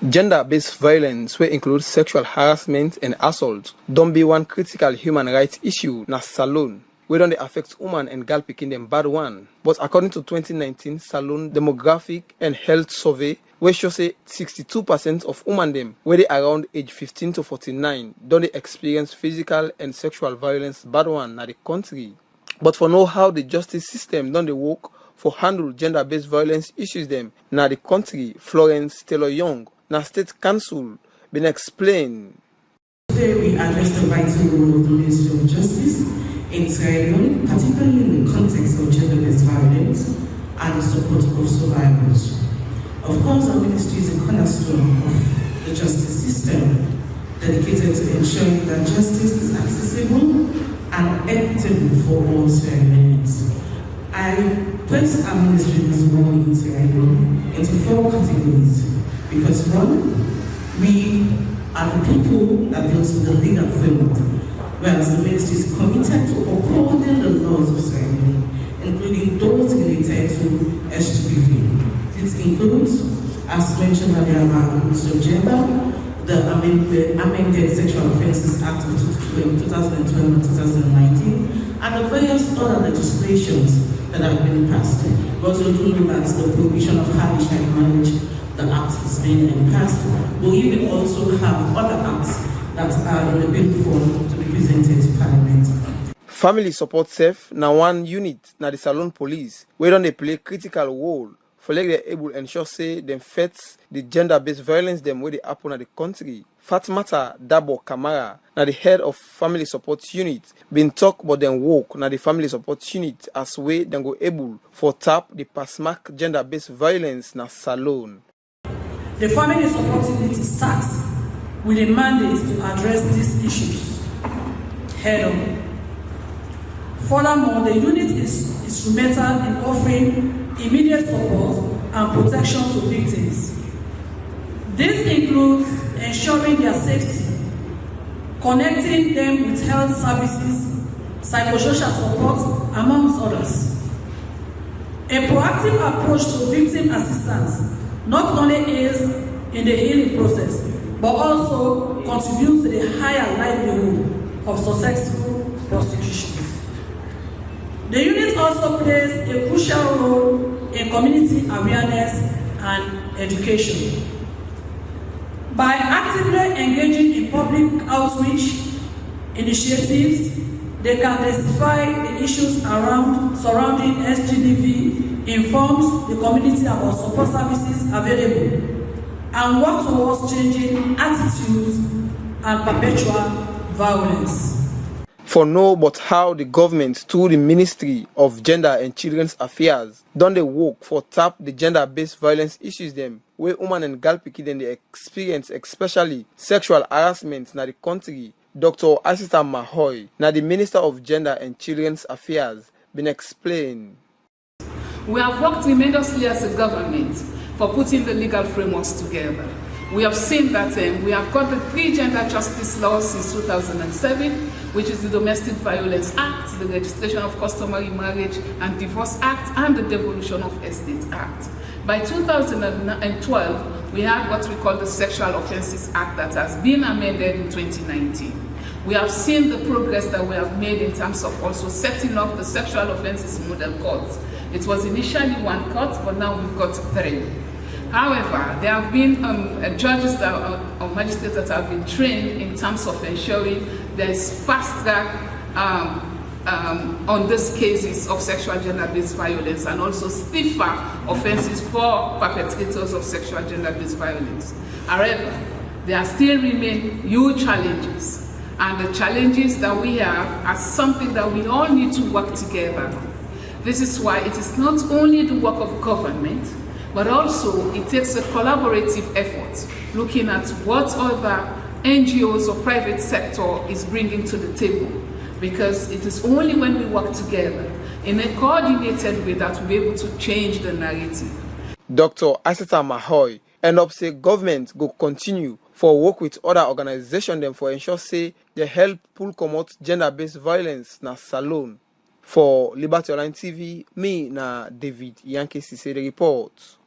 Gender-based violence, wey include sexual harassment and assault, don be one critical human rights issue na Salone, wey don dey affect women and girl pikin dem bad one. But according to 2019 Salone Demographic and Health Survey, wey show say 62% of women dem wey dey around age 15 to 49 don dey experience physical and sexual violence bad one na the country. But for know how the justice system don dey work for handle gender-based violence issues dem na the country, Florence Taylor-Young, na State Council, been explained. Today we address the vital role of the Ministry of Justice in Sierra Leone, particularly in the context of gender-based violence and the support of survivors. Of course, our ministry is a cornerstone of the justice system, dedicated to ensuring that justice is accessible and equitable for all Sierra Leoneans. I place our ministry as one in Sierra Leone into 4 categories. Because one, we are the people that build the legal framework, whereas the ministry is committed to upholding the laws of Sierra Leone, including those related to Sgbv. This includes, as mentioned earlier by the Ministry of Gender, the amended Sexual Offences Act of 2012 and 2019, and the various other legislations that have been passed. We also do know that the prohibition of hard child marriage, the act is being passed. We'll even also have other acts that are in the bill form to be presented to Parliament. Family support self na one unit na the Salone Police, wey don dey play critical role for like they able ensure say them fight the gender-based violence them wey dey happen at the country. Fatmata Dabo Kamara, na the head of family support unit, been talk about them work na the family support unit as way them go able for tap the pasmark gender-based violence na Salone. The family support unit is tasked with a mandate to address these issues head on. Furthermore, the unit is instrumental in offering immediate support and protection to victims. This includes ensuring their safety, connecting them with health services, psychosocial support, amongst others. A proactive approach to victim assistance not only aids in the healing process, but also contributes to the higher livelihood of successful prosecutions. The unit also plays a crucial role in community awareness and education. By actively engaging in public outreach initiatives, they can identify the issues surrounding Sgbv, informs the community about support services available, and work towards changing attitudes and perpetual violence. For know but how the government through the Ministry of Gender and Children's Affairs done the work for tap the gender-based violence issues them where women and girl pikin dem dey experience, especially sexual harassment na the country. Dr. Asita Mahoy, na the Minister of Gender and Children's Affairs, been explained. We have worked tremendously as a government for putting the legal frameworks together. We have seen that we have got the 3 gender justice laws since 2007, which is the Domestic Violence Act, the Registration of Customary Marriage and Divorce Act, and the Devolution of Estate Act. By 2012, we had what we call the Sexual Offences Act that has been amended in 2019. We have seen the progress that we have made in terms of also setting up the Sexual Offences Model Courts. It was initially 1 court, but now we've got 3. However, there have been judges or magistrates that have been trained in terms of ensuring there is fast track on these cases of sexual gender-based violence and also stiffer offenses for perpetrators of sexual gender-based violence. However, there still remain huge challenges, and the challenges that we have are something that we all need to work together. This is why it is not only the work of government, but also it takes a collaborative effort, looking at what other NGOs or private sector is bringing to the table. Because it is only when we work together in a coordinated way that we'll be able to change the narrative. Dr. Asita Mahoy end up say government go continue for work with other organizations them for ensure say they help pull comot gender-based violence na Salone. For Liberty Online TV, me na David Yankee Sise the report.